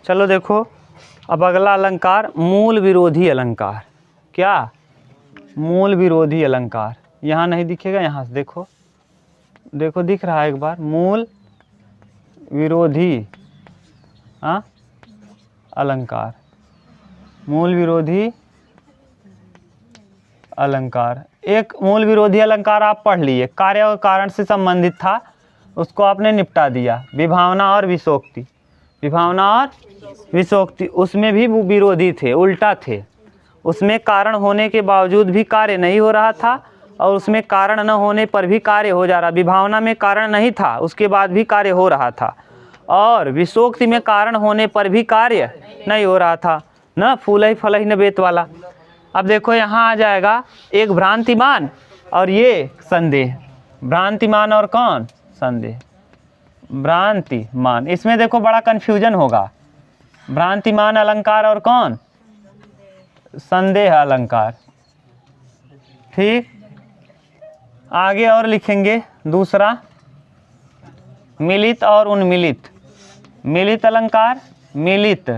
चलो देखो, अब अगला अलंकार मूल विरोधी अलंकार। क्या? मूल विरोधी अलंकार। यहाँ नहीं दिखेगा, यहाँ से देखो, देखो दिख रहा है एक बार, मूल विरोधी अलंकार। मूल विरोधी अलंकार, एक मूल विरोधी अलंकार आप पढ़ लिए, कार्य और कारण से संबंधित था, उसको आपने निपटा दिया। विभावना और विषोक्ति, विभावना और विषोक्ति, उसमें भी वो विरोधी थे, उल्टा थे। उसमें कारण होने के बावजूद भी कार्य नहीं हो रहा था, और उसमें कारण न होने पर भी कार्य हो जा रहा। विभावना में कारण नहीं था, उसके बाद भी कार्य हो रहा था, और विषोक्ति में कारण होने पर भी कार्य नहीं हो रहा था। न फूलहि फलहि न बेत वाला। अब देखो यहाँ आ जाएगा एक भ्रांतिमान और ये संदेह। भ्रांतिमान और कौन? संदेह। भ्रांतिमान, इसमें देखो बड़ा कन्फ्यूजन होगा। भ्रांतिमान अलंकार और कौन? संदेह अलंकार। ठीक, आगे और लिखेंगे दूसरा, मिलित और उन्मिलित। मिलित अलंकार, मिलित,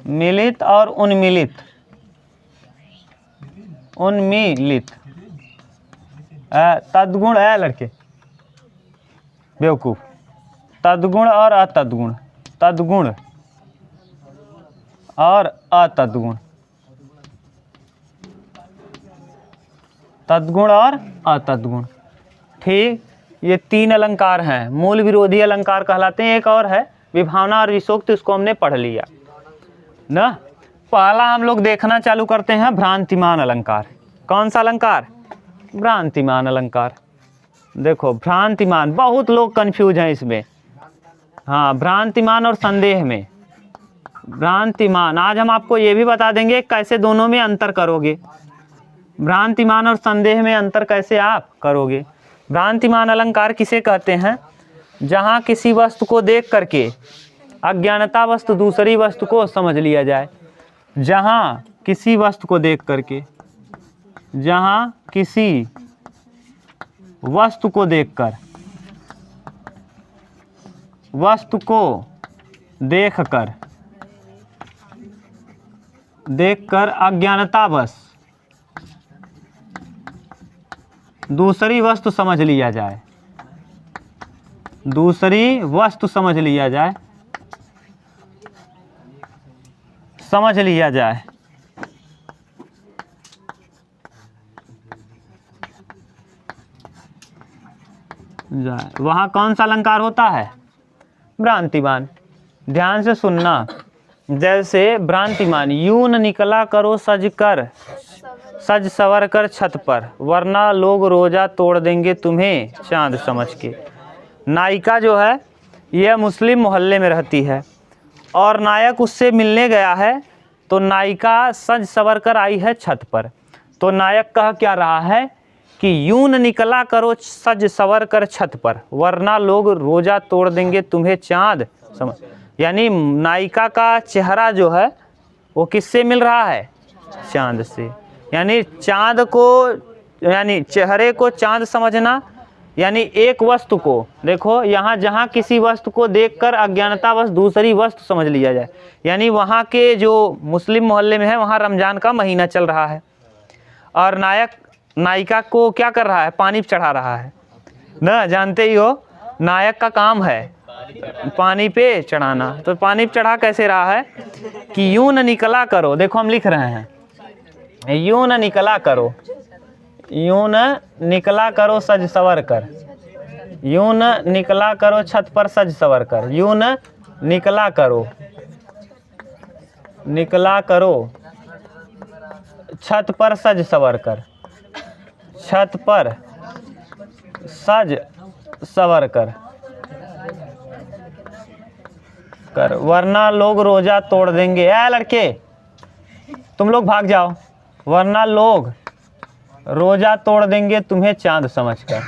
मिलित और उन्मिलित। उन्मिलित, तद्गुण है लड़के, बेवकूफ। तद्गुण और अतद्गुण, तद्गुण और अतद्गुण, तद्गुण और अतद्गुण। ठीक, ये तीन अलंकार हैं, मूल विरोधी अलंकार कहलाते हैं। एक और है विभावना और विषोक्ति, उसको हमने पढ़ लिया ना। पहला हम लोग देखना चालू करते हैं भ्रांतिमान अलंकार। कौन सा अलंकार? भ्रांतिमान अलंकार। देखो भ्रांतिमान, बहुत लोग कंफ्यूज हैं इसमें। हाँ, भ्रांतिमान और संदेह में। भ्रांतिमान, आज हम आपको ये भी बता देंगे कैसे दोनों में अंतर करोगे। भ्रांतिमान और संदेह में अंतर कैसे आप करोगे। भ्रांतिमान अलंकार किसे कहते हैं? जहाँ किसी वस्तु को देख करके अज्ञानता वस्तु दूसरी वस्तु को समझ लिया जाए। जहाँ किसी वस्तु को देख करके, जहाँ किसी वस्तु को देखकर, वस्तु को देखकर, देखकर अज्ञानतावश दूसरी वस्तु समझ लिया जाए। दूसरी वस्तु समझ लिया जाए, समझ लिया जाए। वहाँ कौन सा अलंकार होता है? भ्रांतिमान। ध्यान से सुनना। जैसे भ्रांतिमान, यूं न निकला करो सज कर, सज सवर कर छत पर, वरना लोग रोजा तोड़ देंगे तुम्हें चांद समझ के। नायिका जो है यह मुस्लिम मोहल्ले में रहती है, और नायक उससे मिलने गया है, तो नायिका सज सवर कर आई है छत पर। तो नायक कह क्या रहा है कि यूं न निकला करो सज सवर कर छत पर, वरना लोग रोजा तोड़ देंगे तुम्हें चांद समझ। यानी नायिका का चेहरा जो है वो किससे मिल रहा है? चांद से। यानी चांद को, यानी चेहरे को चांद समझना, यानी एक वस्तु को देखो, यहाँ जहाँ किसी वस्तु को देखकर अज्ञानतावश दूसरी वस्तु समझ लिया जाए। यानी वहाँ के जो मुस्लिम मोहल्ले में है, वहाँ रमज़ान का महीना चल रहा है, और नायक नायिका को क्या कर रहा है? पानी चढ़ा रहा है ना। जानते ही हो नायक का काम है पानी पे चढ़ाना। तो पानी पे चढ़ा कैसे रहा है कि यूं न निकला करो। देखो हम लिख रहे हैं, यूं न निकला करो, यूं न निकला करो सज सवर कर, यूं न निकला करो छत पर सज सवर कर, यूं न निकला करो, निकला करो छत पर सज सवर कर, छत पर सज सवर कर, वरना लोग रोजा तोड़ देंगे। ऐ लड़के तुम लोग भाग जाओ, वरना लोग रोजा तोड़ देंगे तुम्हें चांद समझकर।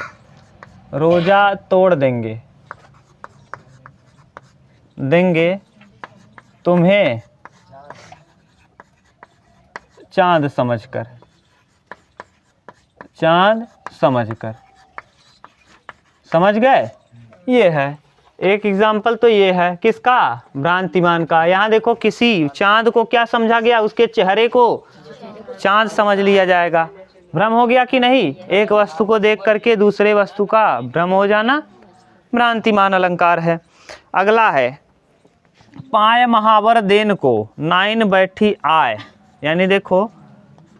रोजा तोड़ देंगे, देंगे तुम्हें चांद समझकर, चांद समझकर। समझ गए? ये है एक एग्जाम्पल तो ये है किसका, भ्रांतिमान का। यहाँ देखो किसी चांद को क्या समझा गया, उसके चेहरे को चांद समझ लिया जाएगा। भ्रम हो गया कि नहीं, एक वस्तु को देख करके दूसरे वस्तु का भ्रम हो जाना भ्रांतिमान अलंकार है। अगला है पाय महावर देन को नाइन बैठी आय। यानी देखो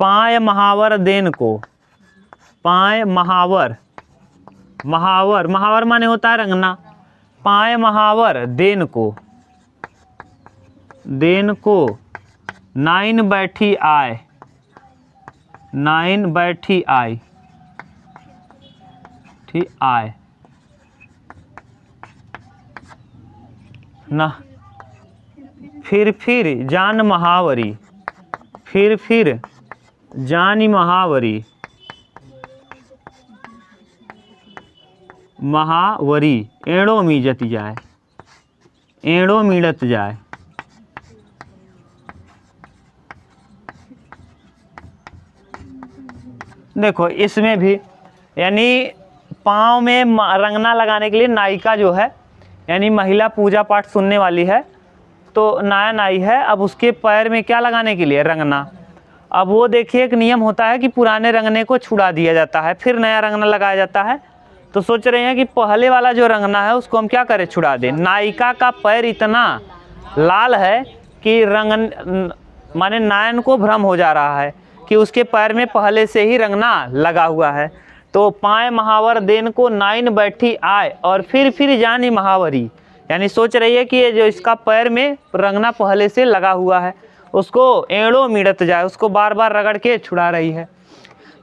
पाय महावर देन को, पाय महावर, महावर महावर माने होता है रंगना, पाय महावर देन को, देन को नाइन बैठी आय, नाइन बैठी आय, ठीक आय ना, फिर जान महावरी, फिर जानी महावरी, महावरी एड़ो मीजत जाए, एड़ो मीड़त जाए। देखो इसमें भी यानी पाँव में रंगना लगाने के लिए नायिका जो है यानी महिला पूजा पाठ सुनने वाली है तो नया नाई है, अब उसके पैर में क्या लगाने के लिए, रंगना। अब वो देखिए एक नियम होता है कि पुराने रंगने को छुड़ा दिया जाता है फिर नया रंगना लगाया जाता है। तो सोच रहे हैं कि पहले वाला जो रंगना है उसको हम क्या करें, छुड़ा दें। नायिका का पैर इतना लाल है कि रंग माने नायन को भ्रम हो जा रहा है कि उसके पैर में पहले से ही रंगना लगा हुआ है। तो पाए महावर देन को नाइन बैठी आए और फिर जानी महावरी, यानी सोच रही है कि ये जो इसका पैर में रंगना पहले से लगा हुआ है उसको एड़ो मिड़त जाए, उसको बार बार रगड़ के छुड़ा रही है।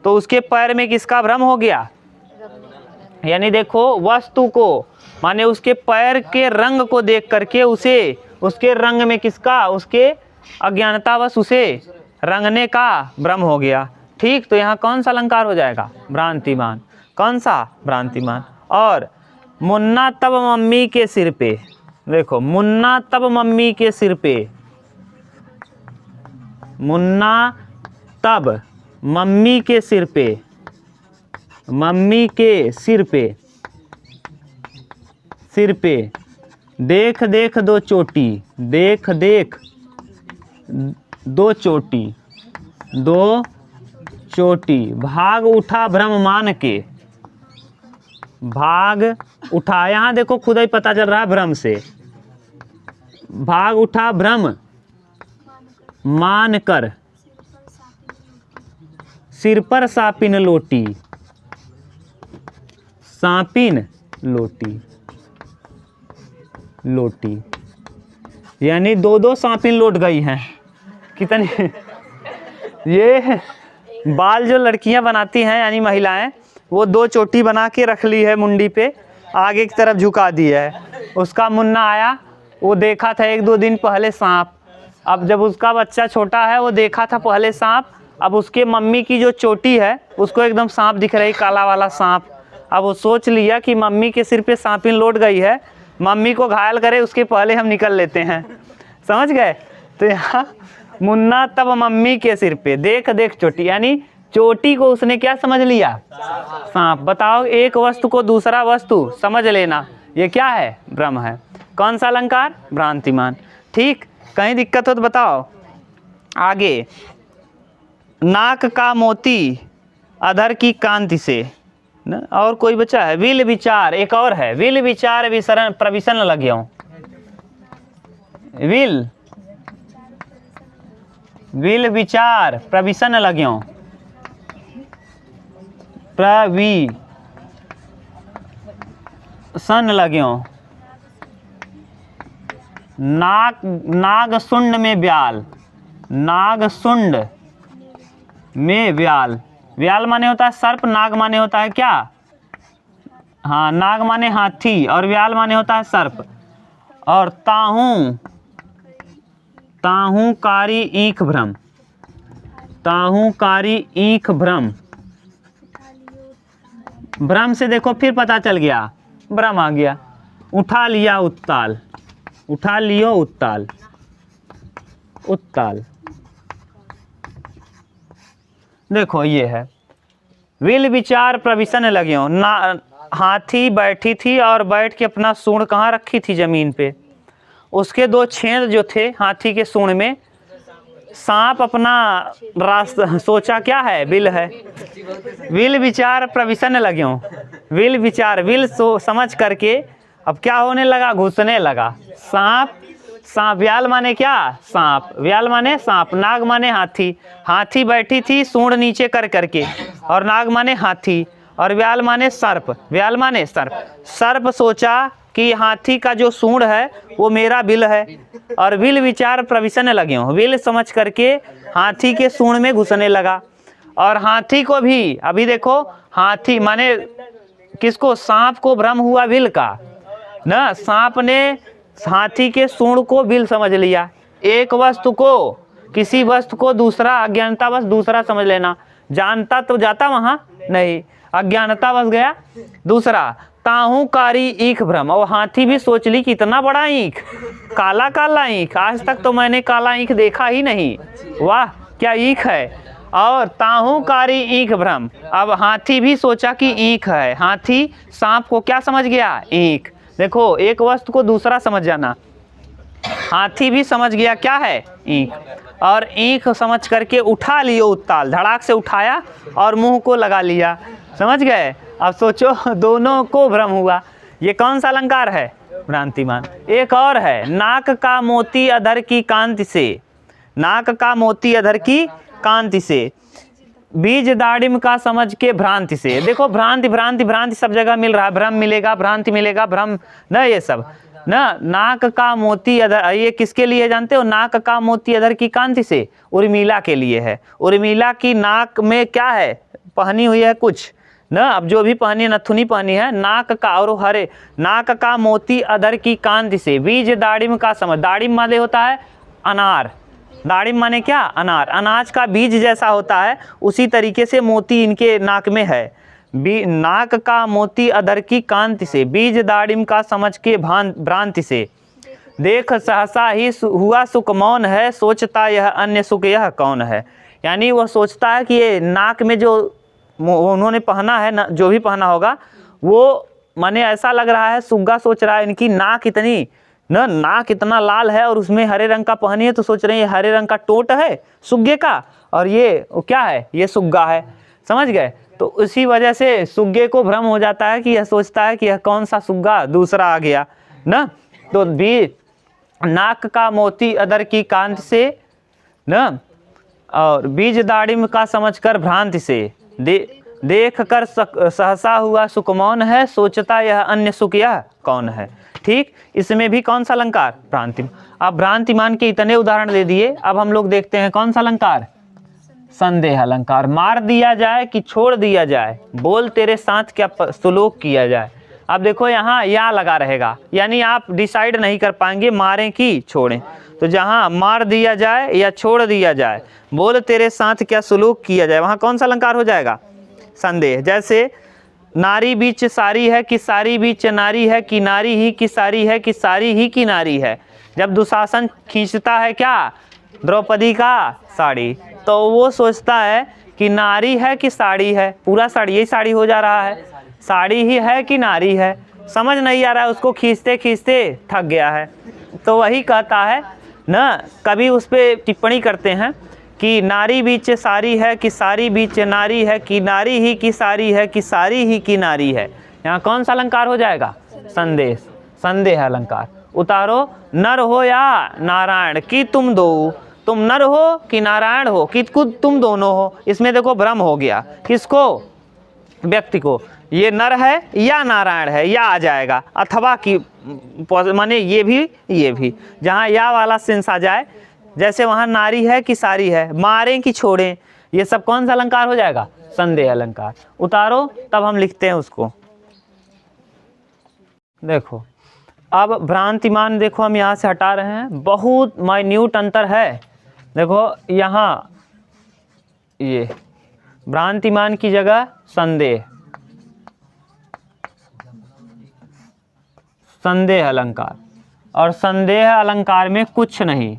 तो उसके पैर में किसका भ्रम हो गया, यानी देखो वस्तु को माने उसके पैर के रंग को देख करके उसे उसके रंग में किसका, उसके अज्ञानतावश उसे रंगने का भ्रम हो गया। ठीक, तो यहाँ कौन सा अलंकार हो जाएगा, भ्रांतिमान। कौन सा, भ्रांतिमान। और मुन्ना तब मम्मी के सिर पे, देखो मुन्ना तब मम्मी के सिर पे, मुन्ना तब मम्मी के सिर पे, मम्मी के सिर पे, सिर पे देख देख दो चोटी, देख देख दो चोटी, दो चोटी भाग उठा भ्रम मान के, भाग उठा, यहाँ देखो खुद ही पता चल रहा है भ्रम से, भाग उठा भ्रम मान कर, सिर पर सापिन लोटी, सापिन लोटी, लोटी यानी दो दो सापिन लौट गई हैं। कितनी ये बाल जो लड़कियां बनाती हैं यानी महिलाएं, वो दो चोटी बना के रख ली है मुंडी पे, आगे की तरफ झुका दी है। उसका मुन्ना आया, वो देखा था एक दो दिन पहले सांप, अब जब उसका बच्चा छोटा है वो देखा था पहले सांप, अब उसके मम्मी की जो चोटी है उसको एकदम सांप दिख रही, काला वाला सांप। अब वो सोच लिया कि मम्मी के सिर पे सांपिन लौट गई है, मम्मी को घायल करे उसके पहले हम निकल लेते हैं। समझ गए। तो यहाँ मुन्ना तब मम्मी के सिर पे देख देख चोटी, यानी चोटी को उसने क्या समझ लिया, सांप। बताओ, एक वस्तु को दूसरा वस्तु समझ लेना ये क्या है, भ्रम है। कौन सा अलंकार, भ्रांतिमान। ठीक, कहीं दिक्कत हो तो बताओ। आगे, नाक का मोती अधर की कांति से न, और कोई बचा है, विल विचार, एक और है, विल विचार विसरण प्रविशन लग्यो, विल विल विचार प्रविशन लग्यो, प्रविशन लग्यो, नाग नाग सुंड में व्याल, नाग सुंड में व्याल, व्याल माने होता है सर्प, नाग माने होता है क्या, हाँ नाग माने हाथी और व्याल माने होता है सर्प। और ताहू ताहू कारी ईख भ्रम, ताहू कारी ईख भ्रम, भ्रम से देखो फिर पता चल गया भ्रम आ गया। उठा लिया उत्ताल, उठा लियो उत्ताल, उत्ताल देखो ये है, विल विचार प्रविशन लग्यो, ना हाथी बैठी थी और बैठ के अपना सूंड कहाँ रखी थी, जमीन पे। उसके 2 छेद जो थे हाथी के सूंड में, सांप अपना रास्ता सोचा क्या है, बिल है। विल विचार प्रविशन लग्यो, विल विचार, विल समझ करके अब क्या होने लगा, घुसने लगा। सांप, सांप, व्याल माने क्या, सांप, व्याल माने सांप, नाग माने हाथी। हाथी बैठी थी सूंड नीचे कर करके, और नाग माने हाथी, और व्याल माने सर्प, व्याल माने सर्प। सर्प सोचा कि हाथी का जो सूंड है वो मेरा बिल है, और विल विचार प्रविशन लगे हो, विल समझ करके हाथी के सूंड में घुसने लगा। और हाथी को भी, अभी देखो हाथी माने किसको, सांप को भ्रम हुआ विल का ना। सांप ने हाथी के सूंड को बिल समझ लिया। एक वस्तु को, किसी वस्तु को दूसरा अज्ञानता बस दूसरा समझ लेना, जानता तो जाता वहां नहीं, अज्ञानता बस गया दूसरा। ताहू कारी ईख भ्रम, और हाथी भी सोच ली कि इतना बड़ा ईख, काला काला ईख, आज तक तो मैंने काला ईख देखा ही नहीं, वाह क्या ईख है। और ताहू कारी ईख भ्रम, अब हाथी भी सोचा कि ईख है। हाथी सांप को क्या समझ गया, ईख। देखो एक वस्तु को दूसरा समझ जाना, हाथी भी समझ गया क्या है, ईख। और ईख समझ करके उठा लियो उत्ताल, धड़ाक से उठाया और मुंह को लगा लिया, समझ गए। अब सोचो दोनों को भ्रम हुआ। ये कौन सा अलंकार है, भ्रांतिमान। एक और है, नाक का मोती अधर की कांति से, नाक का मोती अधर की कांति से, बीज दाड़िम का समझ के भ्रांति से। देखो भ्रांति भ्रांति भ्रांति सब जगह मिल रहा है, भ्रम मिलेगा, भ्रांति मिलेगा, भ्रम न, ये सब ना। नाक का मोती अधर, ये किसके लिए जानते हो, नाक का मोती अधर की कांति से, उर्मिला के लिए है। उर्मिला की नाक में क्या है, पहनी हुई है कुछ ना, अब जो भी पहनी, नथुनी पहनी है, नाक का, और हरे नाक का मोती अधर की कांति से, बीज दाड़िम का समझ, दाड़िम माने होता है अनार, दाड़िम माने क्या, अनार, अनाज का बीज जैसा होता है, उसी तरीके से मोती इनके नाक में है। नाक का मोती अधर की कांति से, बीज दाड़िम का समझ के भ्रांति से, देख सहसा ही हुआ सुख मौन है, सोचता यह अन्य सुख यह कौन है। यानी वह सोचता है कि ये नाक में जो उन्होंने पहना है ना, जो भी पहना होगा वो माने ऐसा लग रहा है, सुग्गा सोच रहा है इनकी नाक इतनी न, नाक इतना लाल है और उसमें हरे रंग का पहनी है, तो सोच रहे हैं ये हरे रंग का टोट है सुग्गे का, और ये क्या है, ये सुग्गा है, समझ गए। तो उसी वजह से सुग्गे को भ्रम हो जाता है कि यह सोचता है कि यह कौन सा सुग्गा दूसरा आ गया ना। तो भी नाक का मोती अधर की कांति से न, और बीज दाड़िम का समझकर भ्रांति से, देख कर सहसा हुआ सुख मौन है, सोचता यह अन्य सुख यह कौन है। ठीक, इसमें भी कौन सा अलंकार, भ्रांति। अब भ्रांतिमान के इतने उदाहरण दे दिए, अब हम लोग देखते हैं कौन सा अलंकार, संदेह अलंकार। मार दिया जाए कि छोड़ दिया जाए, बोल तेरे साथ क्या सुलोक किया जाए। अब देखो यहाँ या लगा रहेगा, यानी आप डिसाइड नहीं कर पाएंगे मारें कि छोड़ें। तो जहाँ मार दिया जाए या छोड़ दिया जाए, बोल तेरे साथ क्या सुलूक किया जाए, वहाँ कौन सा अलंकार हो जाएगा, संदेह। जैसे नारी बीच सारी है कि सारी बीच नारी है, कि नारी ही की सारी है कि सारी ही की नारी है। जब दुशासन खींचता है क्या, द्रौपदी का साड़ी, तो वो सोचता है कि नारी है कि साड़ी है, पूरा साड़ी, यही साड़ी हो जा रहा है, साड़ी ही है कि नारी है, समझ नहीं आ रहा है उसको, खींचते खींचते थक गया है। तो वही कहता है ना, कभी उस पर टिप्पणी करते हैं कि नारी बीच सारी है कि सारी बीच नारी है, कि नारी ही की सारी है कि सारी ही की नारी है। यहाँ कौन सा अलंकार हो जाएगा, संदेश, संदेह अलंकार। उतारो, नर हो या नारायण कि तुम दो, तुम नर हो कि नारायण हो कि तुम दोनों हो। इसमें देखो भ्रम हो गया, किसको, व्यक्ति को, ये नर है या नारायण है, या आ जाएगा, अथवा कि माने ये भी, जहाँ या वाला सेंस आ जाए, जैसे वहाँ नारी है कि सारी है, मारें कि छोड़ें, ये सब कौन सा अलंकार हो जाएगा, संदेह अलंकार। उतारो, तब हम लिखते हैं उसको। देखो अब भ्रांतिमान, देखो हम यहाँ से हटा रहे हैं, बहुत माइन्यूट अंतर है। देखो यहाँ ये भ्रांतिमान की जगह संदेह, संदेह अलंकार, और संदेह अलंकार में कुछ नहीं,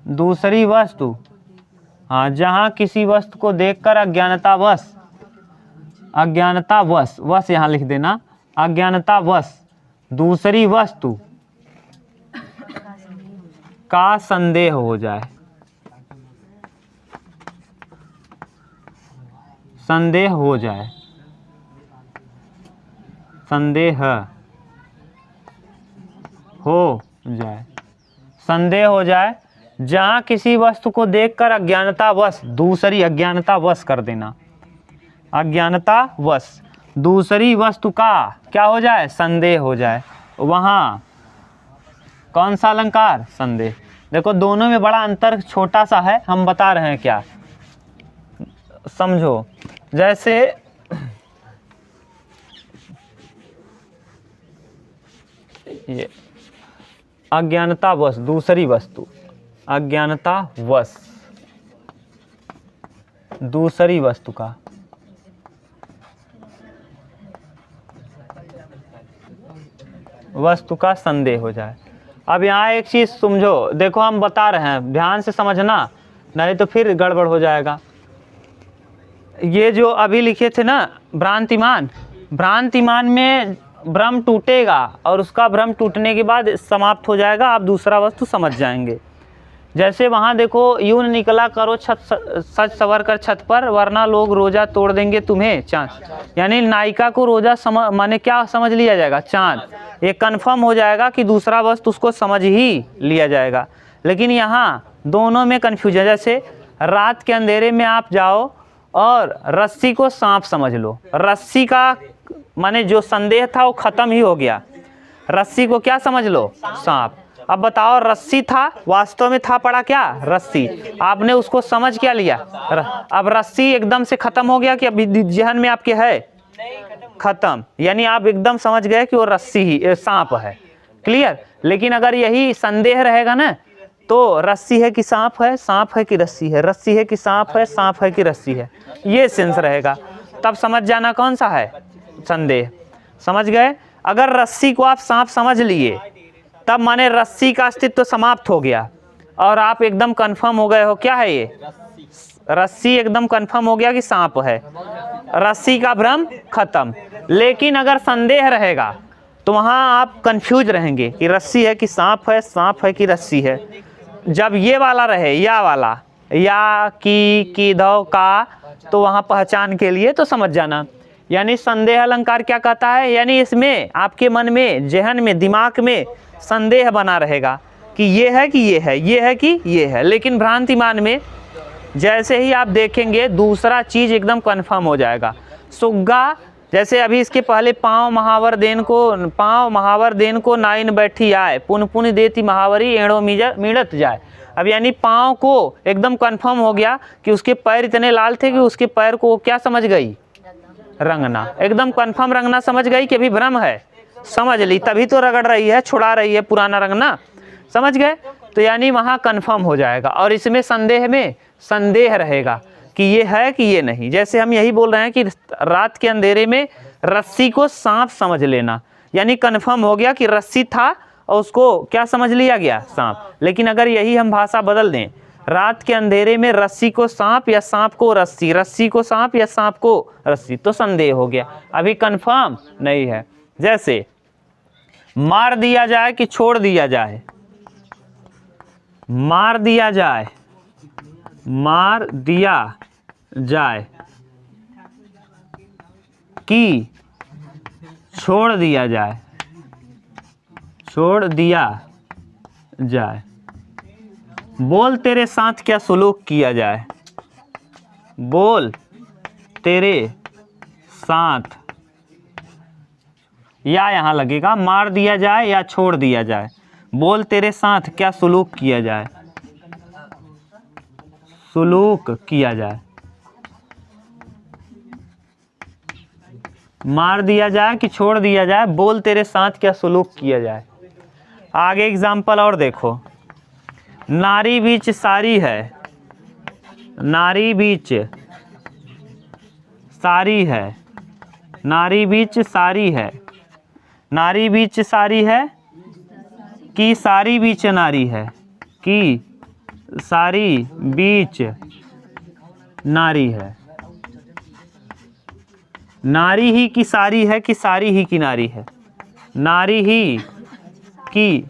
दूसरी वस्तु, हाँ, जहाँ किसी वस्तु को देखकर अज्ञानता वश, वश यहाँ लिख देना, अज्ञानतावश दूसरी वस्तु का संदेह हो जाए, संदेह हो जाए, संदेह हो जाए, संदेह हो जाए। जहाँ किसी वस्तु को देखकर अज्ञानतावश, दूसरी अज्ञानतावश कर देना, अज्ञानतावश दूसरी वस्तु का क्या हो जाए, संदेह हो जाए, वहाँ कौन सा अलंकार, संदेह। देखो दोनों में बड़ा अंतर छोटा सा है, हम बता रहे हैं क्या, समझो। जैसे ये अज्ञानतावश दूसरी वस्तु, अज्ञानतावश दूसरी वस्तु का संदेह हो जाए। अब यहाँ एक चीज़ समझो, देखो हम बता रहे हैं, ध्यान से समझना, नहीं तो फिर गड़बड़ हो जाएगा। ये जो अभी लिखे थे ना भ्रांतिमान, भ्रांतिमान में भ्रम टूटेगा और उसका भ्रम टूटने के बाद समाप्त हो जाएगा, आप दूसरा वस्तु समझ जाएंगे। जैसे वहाँ देखो, यूं निकला करो सच सवर कर छत पर, वरना लोग रोज़ा तोड़ देंगे तुम्हें चाँद। यानी नायिका को रोज़ा माने क्या समझ लिया जाएगा, चाँद। ये कन्फर्म हो जाएगा कि दूसरा वस्तु उसको समझ ही लिया जाएगा। लेकिन यहाँ दोनों में कन्फ्यूजन, जैसे रात के अंधेरे में आप जाओ और रस्सी को सांप समझ लो, रस्सी का माने जो संदेह था वो खत्म ही हो गया, रस्सी को क्या समझ लो, सांप। अब बताओ, रस्सी था, वास्तव में था पड़ा क्या, रस्सी, आपने उसको समझ क्या लिया, अब रस्सी एकदम से खत्म हो गया कि अभी जहन में आपके है, खत्म, यानी आप एकदम समझ गए कि वो रस्सी ही सांप है, क्लियर। लेकिन अगर यही संदेह रहेगा ना, तो रस्सी है कि सांप है, सांप है कि रस्सी है, रस्सी है कि सांप है, सांप है कि रस्सी है, ये सेंस रहेगा, तब समझ जाना कौन सा है, संदेह। समझ गए। अगर रस्सी को आप सांप समझ लिए, तब माने रस्सी का अस्तित्व समाप्त हो गया और आप एकदम कंफर्म हो गए हो, क्या है ये, रस्सी एकदम कंफर्म हो गया कि सांप है, रस्सी का भ्रम खत्म। लेकिन अगर संदेह रहेगा तो वहाँ आप कंफ्यूज रहेंगे कि रस्सी है कि सांप है, सांप है कि रस्सी है। जब ये वाला रहे, या वाला, या की दो का, तो वहाँ पहचान के लिए तो समझ जाना। यानी संदेह अलंकार क्या कहता है, यानी इसमें आपके मन में, जहन में, दिमाग में संदेह बना रहेगा कि ये है कि ये है, ये है कि ये है। लेकिन भ्रांतिमान में जैसे ही आप देखेंगे दूसरा चीज़ एकदम कंफर्म हो जाएगा। सुग्गा, जैसे अभी इसके पहले पाँव महावर देन को नाइन बैठी आए, पुन पुन देती महावरी एड़ो मीड़त जाए। अब यानी पाँव को एकदम कंफर्म हो गया कि उसके पैर इतने लाल थे कि उसके पैर को क्या समझ गई, रंगना, एकदम कंफर्म रंगना समझ गई कि अभी भ्रम है, समझ ली, तभी तो रगड़ रही है, छुड़ा रही है पुराना रंगना, समझ गए। तो यानी वहाँ कंफर्म हो जाएगा। और इसमें संदेह में संदेह रहेगा कि ये है कि ये नहीं। जैसे हम यही बोल रहे हैं कि रात के अंधेरे में रस्सी को सांप समझ लेना, यानी कंफर्म हो गया कि रस्सी था और उसको क्या समझ लिया गया, सांप। लेकिन अगर यही हम भाषा बदल दें, रात के अंधेरे में रस्सी को सांप या सांप को रस्सी, रस्सी को सांप या सांप को रस्सी, तो संदेह हो गया, अभी कंफर्म नहीं है। जैसे मार दिया जाए कि छोड़ दिया जाए, मार दिया जाए, मार दिया जाए कि छोड़ दिया जाए, छोड़ दिया जाए। बोल तेरे साथ क्या सुलूक किया जाए, बोल तेरे साथ, या यहाँ लगेगा मार दिया जाए या छोड़ दिया जाए। बोल तेरे साथ क्या सुलूक किया जाए, सुलूक किया जाए, मार दिया जाए कि छोड़ दिया जाए, बोल तेरे साथ क्या सुलूक किया जाए। आगे एग्जाम्पल और देखो, नारी बीच सारी है, नारी बीच सारी है, नारी बीच सारी है, नारी बीच सारी है कि सारी बीच नारी है, कि सारी बीच नारी है। नारी ही की सारी है कि सारी ही की नारी है? नारी ही की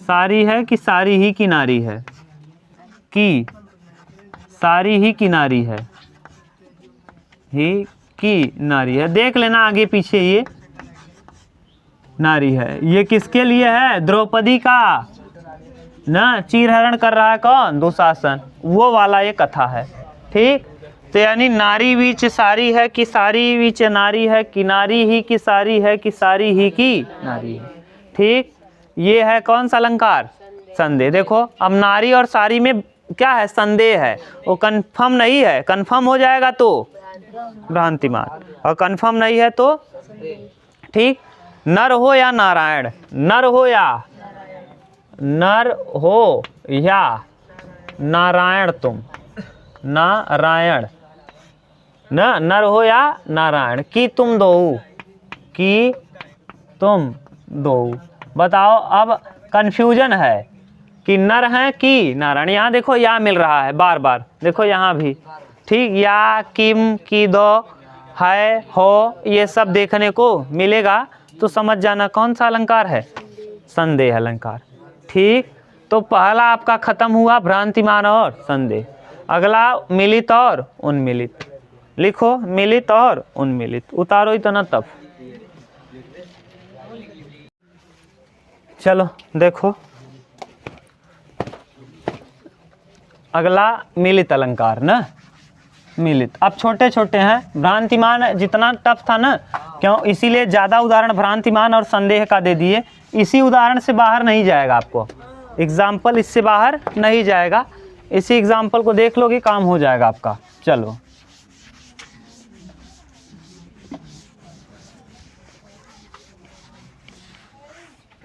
सारी है कि सारी ही की नारी है? की सारी ही की नारी है, ही की नारी है। देख लेना आगे पीछे, ये नारी है। ये किसके लिए है? द्रौपदी का ना चीरहरण कर रहा है कौन? दुशासन, वो वाला ये कथा है। ठीक, तो यानी नारी बीच सारी है कि सारी बीच नारी है, कि नारी ही की सारी है कि सारी ही की नारी है। ठीक, ये है कौन सा अलंकार? संदेह। देखो अब नारी और सारी में क्या है? संदेह है, वो कंफर्म नहीं है। कंफर्म हो जाएगा तो भ्रांतिमान, और कंफर्म नहीं है तो ठीक। नर हो या नारायण, नर हो या नारायण, तुम नारायण न, नर हो या नारायण, कि तुम दो, कि तुम दो। बताओ, अब कंफ्यूजन है कि नर है कि नारायण। यहाँ देखो या मिल रहा है बार बार, देखो यहाँ भी। ठीक, या, किम, की दो, है, हो, ये सब देखने को मिलेगा तो समझ जाना कौन सा अलंकार है? संदेह अलंकार। ठीक, तो पहला आपका खत्म हुआ भ्रांतिमान और संदेह। अगला मिलित और उन्मिलित। लिखो मिलित और उन्मिलित, उतारो इतना तब। चलो देखो अगला मिलित अलंकार ना, मिलित। अब छोटे छोटे हैं, भ्रांतिमान जितना टफ था ना, क्यों, इसीलिए ज़्यादा उदाहरण भ्रांतिमान और संदेह का दे दिए। इसी उदाहरण से बाहर नहीं जाएगा आपको, एग्जाम्पल इससे बाहर नहीं जाएगा। इसी एग्जाम्पल को देख लोगे काम हो जाएगा आपका। चलो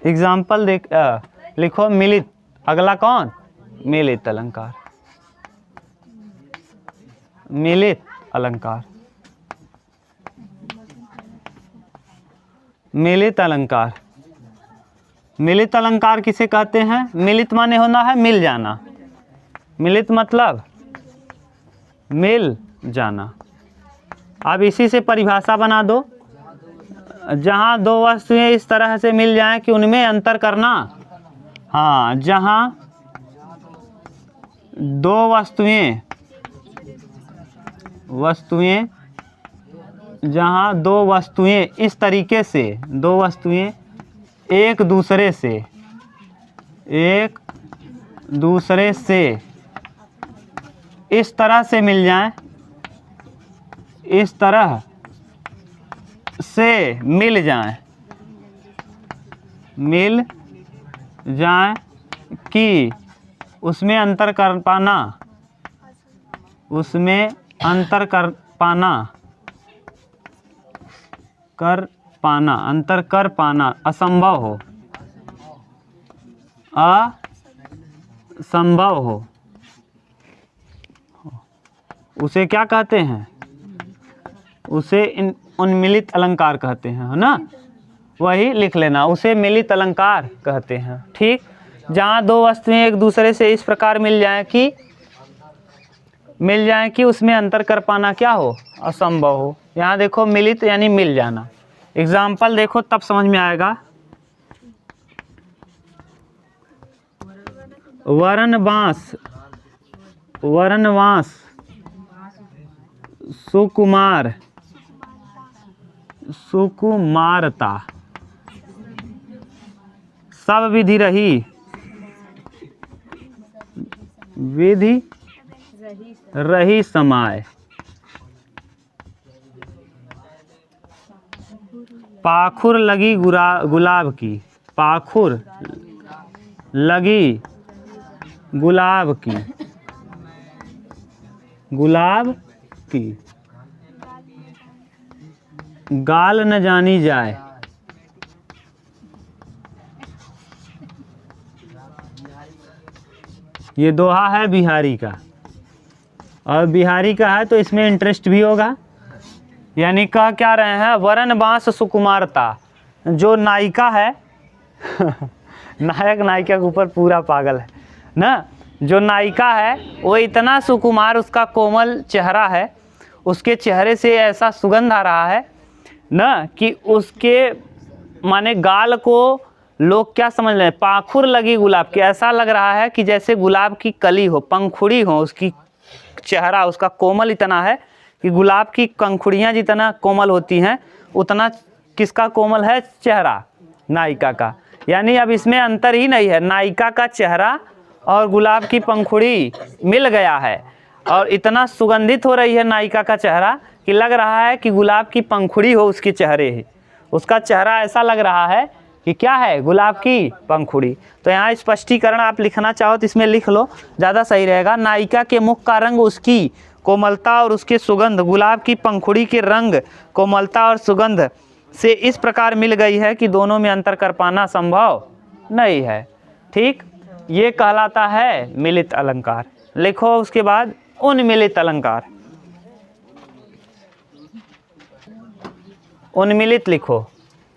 एग्जाम्पल देख लिखो मिलित। अगला कौन? मिलित अलंकार, मिलित अलंकार। मिलित अलंकार, मिलित अलंकार किसे कहते हैं? मिलित माने होना है मिल जाना। मिलित मतलब मिल जाना। अब इसी से परिभाषा बना दो, जहाँ दो वस्तुएं इस तरह से मिल जाएं कि उनमें अंतर करना। हाँ, जहाँ दो वस्तुएं जहाँ दो वस्तुएं इस तरीके से, दो वस्तुएं एक दूसरे से इस तरह से मिल जाएं, इस तरह से मिल जाएं कि उसमें अंतर कर पाना, उसमें अंतर कर पाना, अंतर कर पाना असंभव हो, उसे क्या कहते हैं? उसे उन्मिलित अलंकार कहते हैं, है ना? वही लिख लेना, उसे मिलित अलंकार कहते हैं। ठीक, जहाँ दो वस्तुएं एक दूसरे से इस प्रकार मिल जाएं कि उसमें अंतर कर पाना क्या हो? असंभव हो। यहाँ देखो मिलित यानी मिल जाना। एग्जाम्पल देखो तब समझ में आएगा। वरनवास सुकुमारता, सब विधि रही समाय, पाखुर लगी गुलाब की, पाखुर लगी गुलाब की, गाल न जानी जाए, ये दोहा है बिहारी का, और बिहारी का है तो इसमें इंटरेस्ट भी होगा। यानी कह क्या रहे हैं? वरनवास सुकुमारता, जो नायिका है नायक नायिका के ऊपर पूरा पागल है ना। जो नायिका है वो इतना सुकुमार, उसका कोमल चेहरा है, उसके चेहरे से ऐसा सुगंध आ रहा है ना कि उसके माने गाल को लोग क्या समझ रहे हैं, पाखुर लगी गुलाब की, ऐसा लग रहा है कि जैसे गुलाब की कली हो, पंखुड़ी हो, उसकी चेहरा उसका कोमल इतना है कि गुलाब की पंखुड़ियाँ जितना कोमल होती हैं उतना किसका कोमल है, चेहरा नायिका का। यानी अब इसमें अंतर ही नहीं है, नायिका का चेहरा और गुलाब की पंखुड़ी मिल गया है और इतना सुगंधित हो रही है नायिका का चेहरा कि लग रहा है कि गुलाब की पंखुड़ी हो उसके चेहरे ही, उसका चेहरा ऐसा लग रहा है कि क्या है, गुलाब की पंखुड़ी। तो यहाँ स्पष्टीकरण आप लिखना चाहो तो इसमें लिख लो, ज़्यादा सही रहेगा। नायिका के मुख का रंग उसकी कोमलता और उसके सुगंध गुलाब की पंखुड़ी के रंग, कोमलता और सुगंध से इस प्रकार मिल गई है कि दोनों में अंतर कर पाना संभव नहीं है। ठीक, ये कहलाता है मिलित अलंकार। लिखो उसके बाद उन्मिलित अलंकार। उन्मिलित लिखो,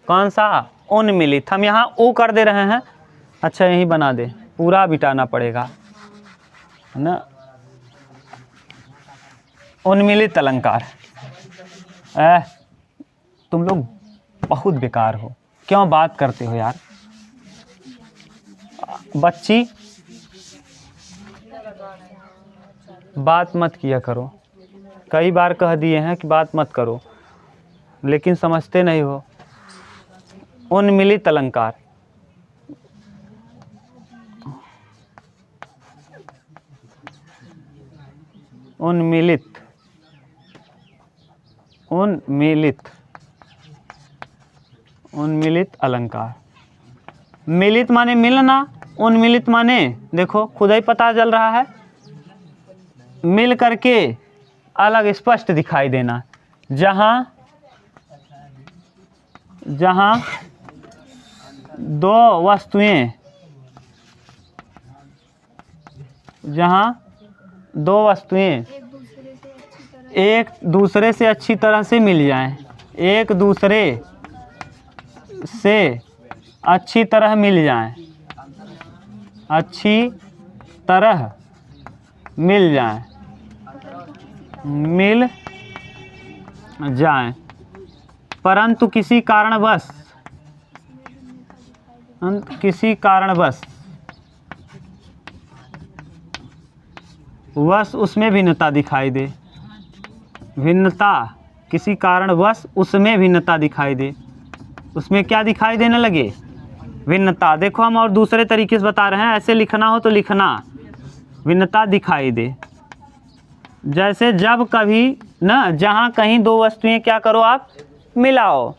कौन सा, उन्मिलित। हम यहाँ ऊ कर दे रहे हैं, अच्छा यही बना दे, पूरा बिटाना पड़ेगा है ना। उन्मिलित अलंकार। तुम लोग बहुत बेकार हो, क्यों बात करते हो यार। बच्ची बात मत किया करो, कई बार कह दिए हैं कि बात मत करो, लेकिन समझते नहीं हो। उन्मिलित अलंकार। उन्मिलित, उन्मिलित, उन्मिलित अलंकार। मिलित माने मिलना, उन्मिलित माने देखो खुद ही पता चल रहा है, मिल करके अलग स्पष्ट दिखाई देना। जहाँ जहाँ दो वस्तुएं, जहाँ दो वस्तुएं एक दूसरे से अच्छी तरह से मिल जाएं, एक दूसरे से अच्छी तरह मिल जाएं, अच्छी तरह मिल जाएं, मिल जाएं, परंतु किसी कारणवश, किसी कारणवश उसमें भिन्नता दिखाई दे, भिन्नता, किसी कारणवश उसमें भिन्नता दिखाई दे, उसमें क्या दिखाई देने लगे, भिन्नता। देखो हम और दूसरे तरीके से बता रहे हैं, ऐसे लिखना हो तो लिखना, भिन्नता दिखाई दे। जैसे जब कभी ना, जहाँ कहीं दो वस्तुएं क्या करो आप, मिलाओ,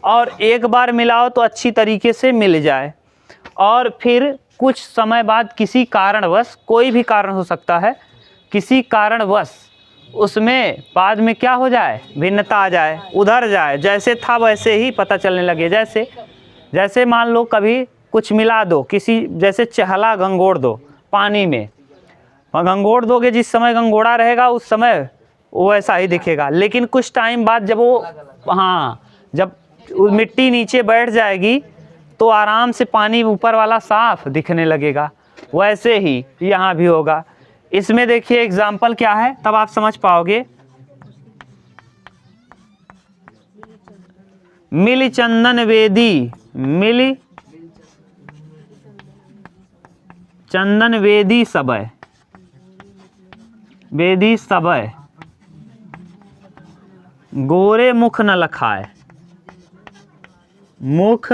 और एक बार मिलाओ तो अच्छी तरीके से मिल जाए, और फिर कुछ समय बाद किसी कारणवश, कोई भी कारण हो सकता है, किसी कारणवश उसमें बाद में क्या हो जाए, भिन्नता आ जाए, उधर जाए, जैसे था वैसे ही पता चलने लगे। जैसे मान लो कभी कुछ मिला दो, किसी जैसे चहला गंगोड़ दो पानी में, गंगोड़ दोगे, जिस समय गंगोड़ा रहेगा उस समय वो ऐसा ही दिखेगा, लेकिन कुछ टाइम बाद जब वो, हाँ, जब मिट्टी नीचे बैठ जाएगी तो आराम से पानी ऊपर वाला साफ दिखने लगेगा। वैसे ही यहाँ भी होगा। इसमें देखिए एग्जाम्पल क्या है, तब आप समझ पाओगे। मिली चंदन वेदी, मिली चंदन वेदी सबय, वेदी सबय गोरे मुख न लखाए, मुख,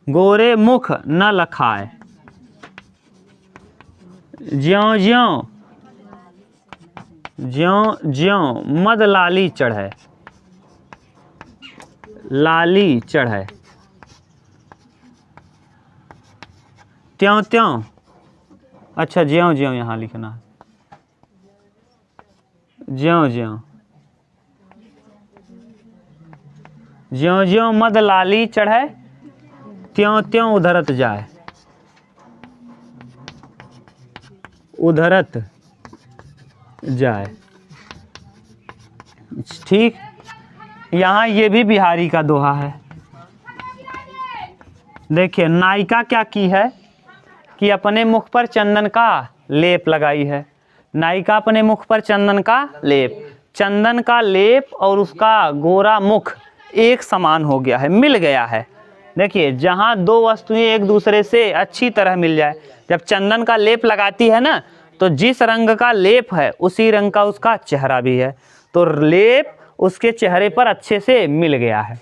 गोरे मुख न लखाए, ज्यों ज्यों, ज्यों ज्यों मद लाली चढ़े, लाली चढ़े, त्यों त्यों, अच्छा ज्यों ज्यों यहाँ लिखना है, ज्यों ज्यों, ज्यों ज्यों मद लाली चढ़े, त्यों त्यों उधरत जाए, उधरत जाए। ठीक, यहाँ ये भी बिहारी का दोहा है। देखिए नायिका क्या की है कि अपने मुख पर चंदन का लेप लगाई है, नायिका अपने मुख पर चंदन का लेप, चंदन का लेप और उसका गोरा मुख एक समान हो गया है, मिल गया है। देखिए, जहाँ दो वस्तुएं एक दूसरे से अच्छी तरह मिल जाए, जब चंदन का लेप लगाती है ना, तो जिस रंग का लेप है उसी रंग का उसका चेहरा भी है, तो लेप उसके चेहरे पर अच्छे से मिल गया है।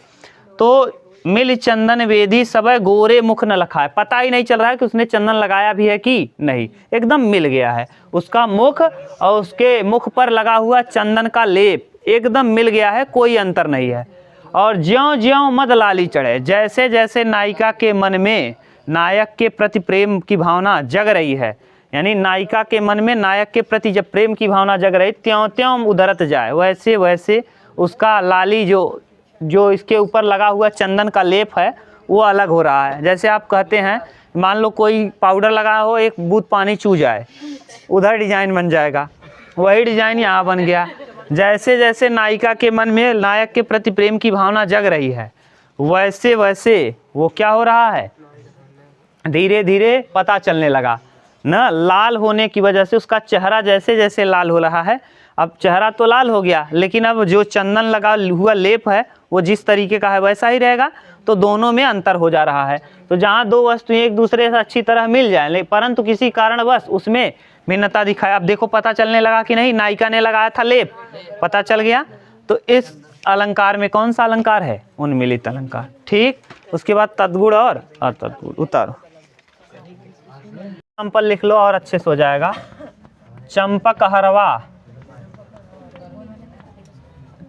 तो मिल चंदन वेदी सब गोरे मुख न लखा है, पता ही नहीं चल रहा है कि उसने चंदन लगाया भी है कि नहीं, एकदम मिल गया है। उसका मुख और उसके मुख पर लगा हुआ चंदन का लेप एकदम मिल गया है, कोई अंतर नहीं है। और ज्यों ज्यों मद लाली चढ़े, जैसे जैसे नायिका के मन में नायक के प्रति प्रेम की भावना जग रही है, यानी नायिका के मन में नायक के प्रति जब प्रेम की भावना जग रही, त्यों त्यों उधरत जाए, वैसे वैसे उसका लाली जो इसके ऊपर लगा हुआ चंदन का लेप है वो अलग हो रहा है। जैसे आप कहते हैं, मान लो कोई पाउडर लगा हो, एक बूंद पानी चू जाए, उधर डिजाइन बन जाएगा, वही डिजाइन यहाँ बन गया। जैसे जैसे नायिका के मन में नायक के प्रति प्रेम की भावना जग रही है, वैसे वैसे वो क्या हो रहा है, धीरे धीरे पता चलने लगा न, लाल होने की वजह से उसका चेहरा जैसे जैसे लाल हो रहा है। अब चेहरा तो लाल हो गया, लेकिन अब जो चंदन लगा हुआ लेप है वो जिस तरीके का है वैसा ही रहेगा, तो दोनों में अंतर हो जा रहा है। तो जहाँ दो वस्तुएं एक दूसरे से अच्छी तरह मिल जाए, परंतु किसी कारणवश उसमें भिन्नता दिखाया, अब देखो पता चलने लगा कि नहीं, नायिका ने लगाया था लेप, पता चल गया। तो इस अलंकार में कौन सा अलंकार है, उन्मिलित अलंकार। ठीक, उसके बाद तद्गुण और अतद्गुण उतारो, पर लिख लो और अच्छे से हो जाएगा। चंपक हरवा,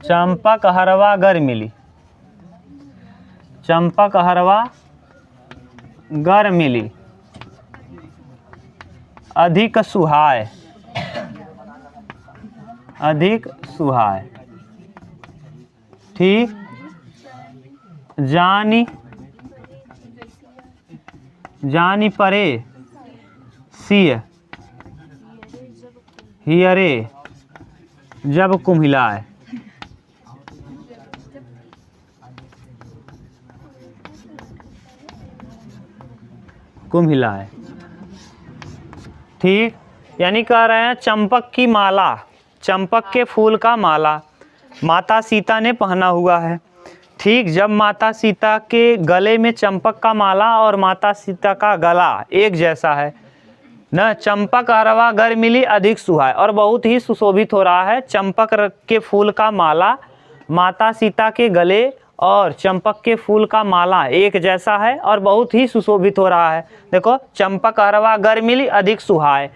चंपक हरवा गर मिली, चंपक हरवा गर मिली, अधिक सुहाय, अधिक सुहाय। ठीक, जानी जानी परे सिय हियरे जब कुम्हिलाए, कुम्हिलाए। ठीक, यानी कह रहे हैं चंपक की माला, चंपक के फूल का माला माता सीता ने पहना हुआ है। ठीक, जब माता सीता के गले में चंपक का माला और माता सीता का गला एक जैसा है न, चंपक हरवा गर मिली अधिक सुहाय, और बहुत ही सुशोभित हो रहा है। चंपक के फूल का माला माता सीता के गले और चंपक के फूल का माला एक जैसा है और बहुत ही सुशोभित हो रहा है। देखो, चंपक हरवा गर मिली अधिक सुहाय,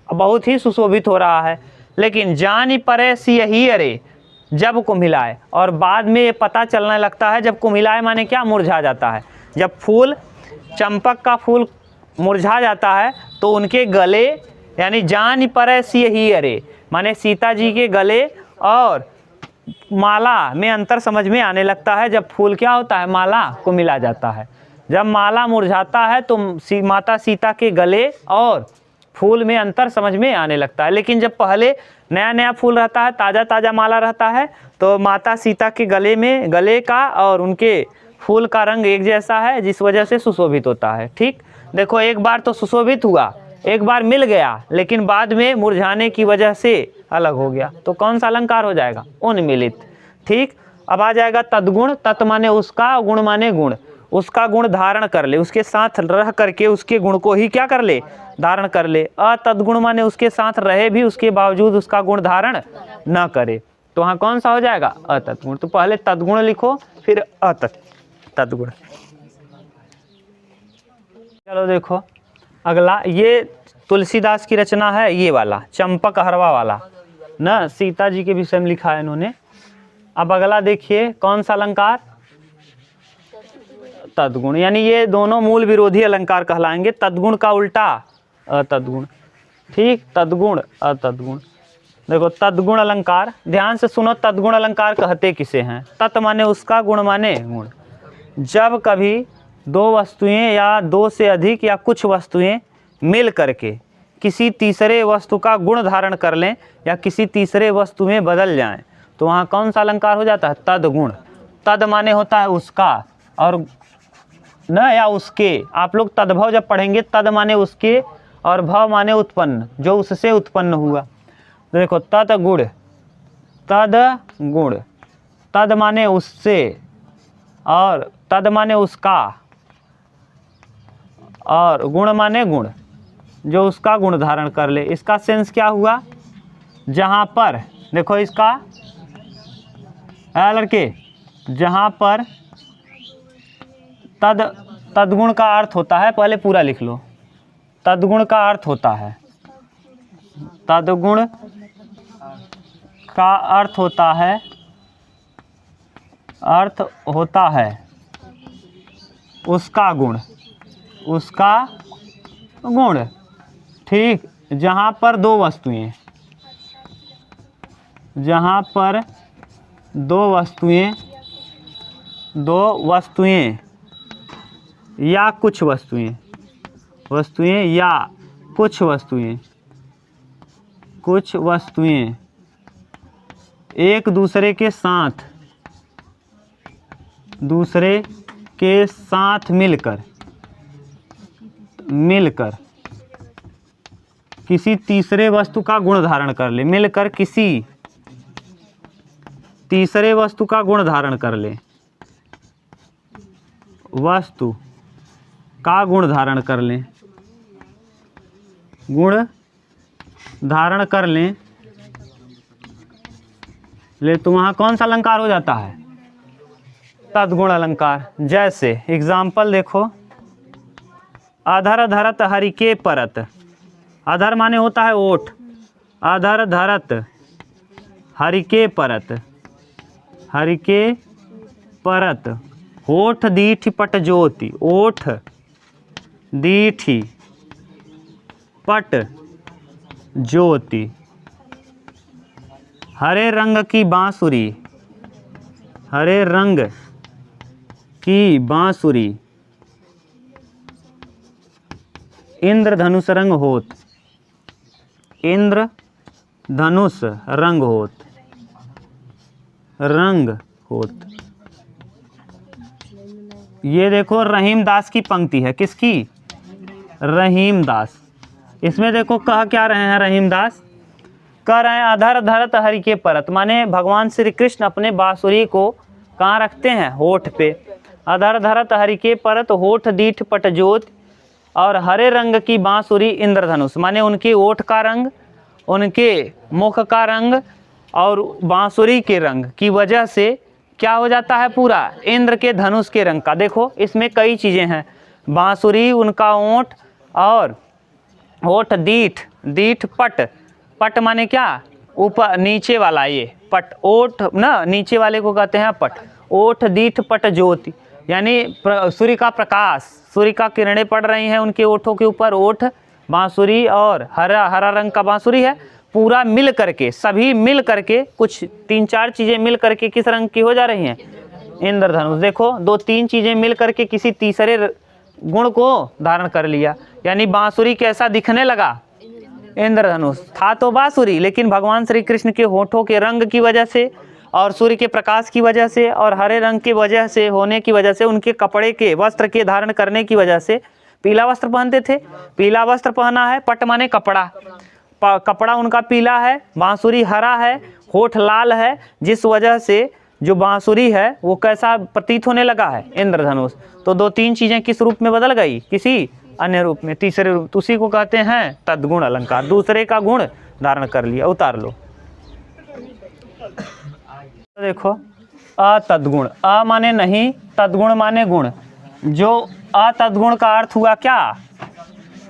बहुत ही सुशोभित हो रहा है। लेकिन जानी परे सियही अरे जब कुम्हिलाए, और बाद में ये पता चलने लगता है, जब कुम्हिलाए माने क्या, मुरझा जाता है। जब फूल, चंपक का फूल मुरझा जाता है तो उनके गले, यानी जानी परे सियही अरे माने सीता जी के गले और माला में अंतर समझ में आने लगता है। जब फूल क्या होता है, माला को मिला जाता है। जब माला मुरझाता है तो माता सीता के गले और फूल में अंतर समझ में आने लगता है। लेकिन जब पहले नया नया फूल रहता है, ताज़ा ताज़ा माला रहता है, तो माता सीता के गले में, गले का और उनके फूल का रंग एक जैसा है, जिस वजह से सुशोभित होता है। ठीक, देखो, एक बार तो सुशोभित हुआ, एक बार मिल गया, लेकिन बाद में मुरझाने की वजह से अलग हो गया, तो कौन सा अलंकार हो जाएगा, उन्मिलित। ठीक, अब आ जाएगा तद्गुण। तत् माने उसका, गुण माने गुण, उसका गुण धारण कर ले, उसके साथ रह करके उसके गुण को ही क्या कर ले, धारण कर ले। अतद्गुण माने उसके साथ रहे भी उसके बावजूद उसका गुण धारण न करे, तो वहाँ कौन सा हो जाएगा, अतद्गुण। तो पहले तद्गुण लिखो, फिर तद्गुण। चलो देखो अगला, ये तुलसीदास की रचना है, ये वाला चंपक हरवा वाला न, सीता जी के विषय में लिखा है इन्होंने। अब अगला देखिए कौन सा अलंकार, तद्गुण, यानी ये दोनों मूल विरोधी अलंकार कहलाएंगे। तद्गुण का उल्टा अतद्गुण। ठीक, तद्गुण अतद्गुण। देखो तद्गुण अलंकार, ध्यान से सुनो, तद्गुण अलंकार कहते किसे हैं। तत् माने उसका, गुण माने गुण। जब कभी दो वस्तुएं या दो से अधिक या कुछ वस्तुएं मिल करके किसी तीसरे वस्तु का गुण धारण कर लें या किसी तीसरे वस्तु में बदल जाएं, तो वहाँ कौन सा अलंकार हो जाता है, तद्गुण। तद माने होता है उसका और न या उसके, आप लोग तद्भव जब पढ़ेंगे, तद माने उसके और भव माने उत्पन्न, जो उससे उत्पन्न हुआ। देखो तत् गुण, तद गुण, तद माने उससे और तद माने उसका और गुण माने गुण, जो उसका गुण धारण कर ले। इसका सेंस क्या हुआ, जहाँ पर देखो इसका लड़के, जहाँ पर तदगुण का अर्थ होता है, पहले पूरा लिख लो। तदगुण का अर्थ होता है, तदगुण का अर्थ होता है, अर्थ होता है उसका गुण, उसका गुण। ठीक, जहाँ पर दो वस्तुएं, जहाँ पर दो वस्तुएं या कुछ वस्तुएं या कुछ वस्तुएं एक दूसरे के साथ मिलकर किसी तीसरे वस्तु का गुण धारण कर ले, मिलकर किसी तीसरे वस्तु का गुण धारण कर ले, वस्तु का गुण धारण कर लें, गुण धारण कर लें ले, तो वहाँ कौन सा अलंकार हो जाता है, तद्गुण अलंकार। जैसे एग्जाम्पल देखो, अधर धरत हरिके परत, अधर माने होता है ओठ, अधर धरत हरिके परत, हरिके परत, होठ दीठी पट ज्योति, ओठ दीठी पट ज्योति, हरे रंग की बांसुरी, हरे रंग की बांसुरी, इंद्रधनुष रंग होत, इंद्रधनुष रंग होत, रंग होत। ये देखो रहीम दास की पंक्ति है, किसकी, रहीम दास। इसमें देखो कह क्या रहे हैं रहीम दास, कह रहे हैं अधर धरत हरि के परत, माने भगवान श्री कृष्ण अपने बांसुरी को कहाँ रखते हैं, होठ पे। अधर धरत हरि के परत, होठ दीठ पट ज्योत, और हरे रंग की बांसुरी इंद्रधनुष, माने उनके ओठ का रंग, उनके मुख का रंग और बांसुरी के रंग की वजह से क्या हो जाता है, पूरा इंद्र के धनुष के रंग का। देखो इसमें कई चीज़ें हैं, बांसुरी, उनका ओठ, और ओठ दीठ, दीठ पट, पट माने क्या, ऊपर नीचे वाला, ये पट, ओठ ना नीचे वाले को कहते हैं पट। ओठ दीठ पट ज्योति, यानी सूर्य का प्रकाश, सूर्य का किरणें पड़ रही हैं उनके ओठों के ऊपर, ओठ बांसुरी और हरा हरा रंग का बांसुरी है, पूरा मिल करके, सभी मिल करके, कुछ 3-4 चीज़ें मिल करके किस रंग की हो जा रही हैं, इंद्रधनुष। देखो 2-3 चीज़ें मिल करके किसी तीसरे गुण को धारण कर लिया, यानी बांसुरी कैसा दिखने लगा, इंद्रधनुष। था तो बांसुरी, लेकिन भगवान श्री कृष्ण के होठों के रंग की वजह से और सूर्य के प्रकाश की वजह से और हरे रंग की वजह से होने की वजह से, उनके कपड़े के वस्त्र के धारण करने की वजह से, पीला वस्त्र पहनते थे, पीला वस्त्र पहना है, पट माने कपड़ा, कपड़ा उनका पीला है, बांसुरी हरा है, होठ लाल है, जिस वजह से जो बांसुरी है वो कैसा प्रतीत होने लगा है, इंद्रधनुष। तो 2-3 चीज़ें किस रूप में बदल गई, किसी अन्य रूप में, तीसरे रूप, उसी को कहते हैं तद्गुण अलंकार। दूसरे का गुण धारण कर लिया, उतार लो। देखो अतद्गुण, अ माने नहीं, तद्गुण माने गुण। जो अतद्गुण का अर्थ हुआ क्या,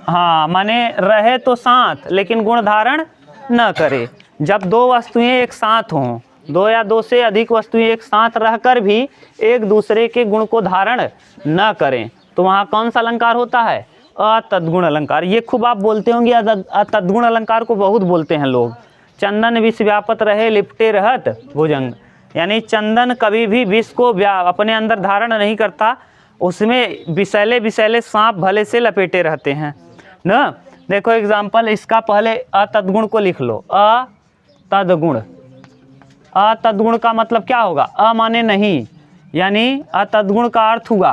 हाँ माने रहे तो साथ लेकिन गुण धारण न करे। जब दो वस्तुएं एक साथ हों, 2 या 2 से अधिक वस्तुएं एक साथ रहकर भी एक दूसरे के गुण को धारण न करें, तो वहाँ कौन सा अलंकार होता है, अतद्गुण अलंकार। ये खूब आप बोलते होंगे, अतद्गुण अलंकार को बहुत बोलते हैं लोग। चंदन विष व्यापत रहे लिपटे रहत भुजंग, यानी चंदन कभी भी विष को अपने अंदर धारण नहीं करता, उसमें विषैले विषैले सांप भले से लपेटे रहते हैं ना। देखो एग्जाम्पल, इसका पहले अतद्गुण को लिख लो, अतद्गुण। अतद्गुण का मतलब क्या होगा, अ माने नहीं, यानी अतद्गुण का अर्थ हुआ,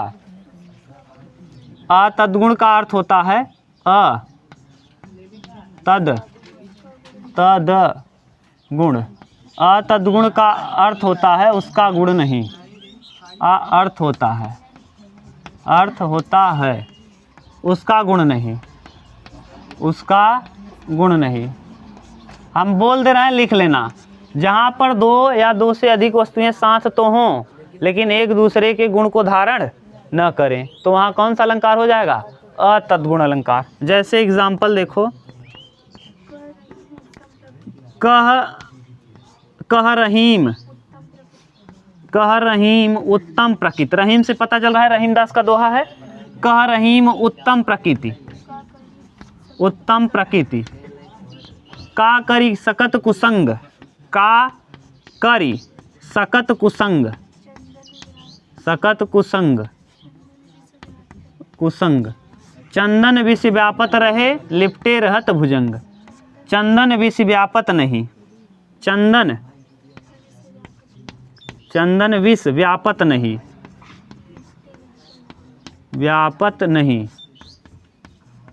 अतद्गुण का अर्थ होता है तद गुण, अतद्गुण का अर्थ होता है उसका गुण नहीं, अर्थ होता है, अर्थ होता है उसका गुण नहीं, उसका गुण नहीं। हम बोल दे रहे हैं, लिख लेना। जहाँ पर दो या दो से अधिक वस्तुएं साथ तो हों लेकिन एक दूसरे के गुण को धारण न करें तो वहाँ कौन सा अलंकार हो जाएगा? अतद्गुण अलंकार। जैसे एग्जाम्पल देखो, कह रहीम, कह रहीम उत्तम प्रकृति। रहीम से पता चल रहा है रहीमदास का दोहा है। कह रहीम उत्तम प्रकृति, उत्तम प्रकृति। का करी सकत कुसंग, का करी सकत कुसंग, सकत कुसंग, कुसंग। चंदन विष व्यापत रहे लिपटे रहत भुजंग। चंदन विष व्यापत नहीं, चंदन, चंदन विष व्यापत नहीं, व्यापत नहीं,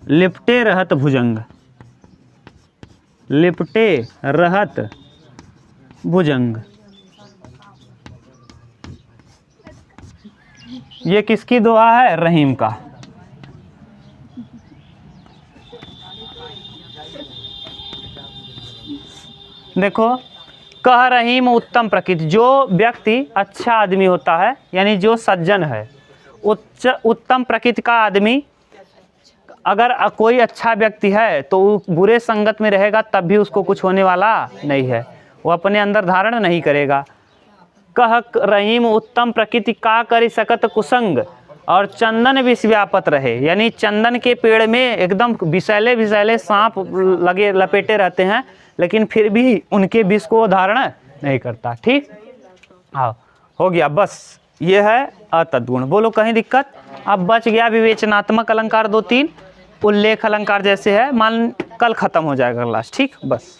लिपटे रहत भुजंग, लिपटे रहत भुजंग। ये किसकी दोहा है? रहीम का। देखो, कह रहीम उत्तम प्रकृति। जो व्यक्ति अच्छा आदमी होता है यानी जो सज्जन है, उत्तम प्रकृति का आदमी, अगर कोई अच्छा व्यक्ति है तो वो बुरे संगत में रहेगा तब भी उसको कुछ होने वाला नहीं है, वो अपने अंदर धारण नहीं करेगा। कह रहीम उत्तम प्रकृति का करी सकत कुसंग। और चंदन विष व्यापत रहे, यानी चंदन के पेड़ में एकदम विषैले विषैले सांप लगे लपेटे रहते हैं लेकिन फिर भी उनके विष को धारण नहीं करता। ठीक, हाँ, हो गया बस। ये है अतद्गुण। बोलो कहीं दिक्कत? अब बच गया विवेचनात्मक अलंकार 2-3, उल्लेख अलंकार जैसे है, मान कल खत्म हो जाएगा क्लास। ठीक, बस।